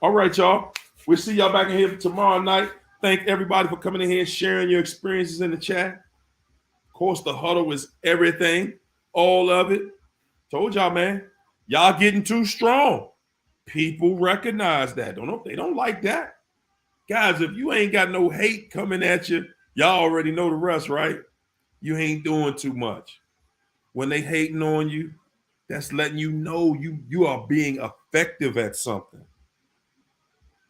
All right, y'all. We'll see y'all back in here tomorrow night. Thank everybody for coming in here and sharing your experiences in the chat. Of course, the huddle is everything, all of it. Told y'all, man, y'all getting too strong. People recognize that. They don't like that. Guys, if you ain't got no hate coming at you, y'all already know the rest, right? You ain't doing too much. When they hating on you, that's letting you know you are being effective at something.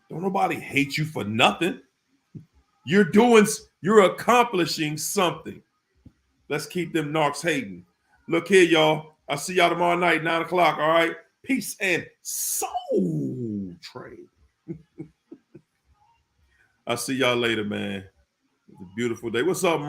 Don't nobody hate you for nothing. You're accomplishing something. Let's keep them narcs hating. Look here, y'all. I'll see y'all tomorrow night, 9 o'clock. All right. Peace and soul trade. I'll see y'all later, man. It's a beautiful day. What's up,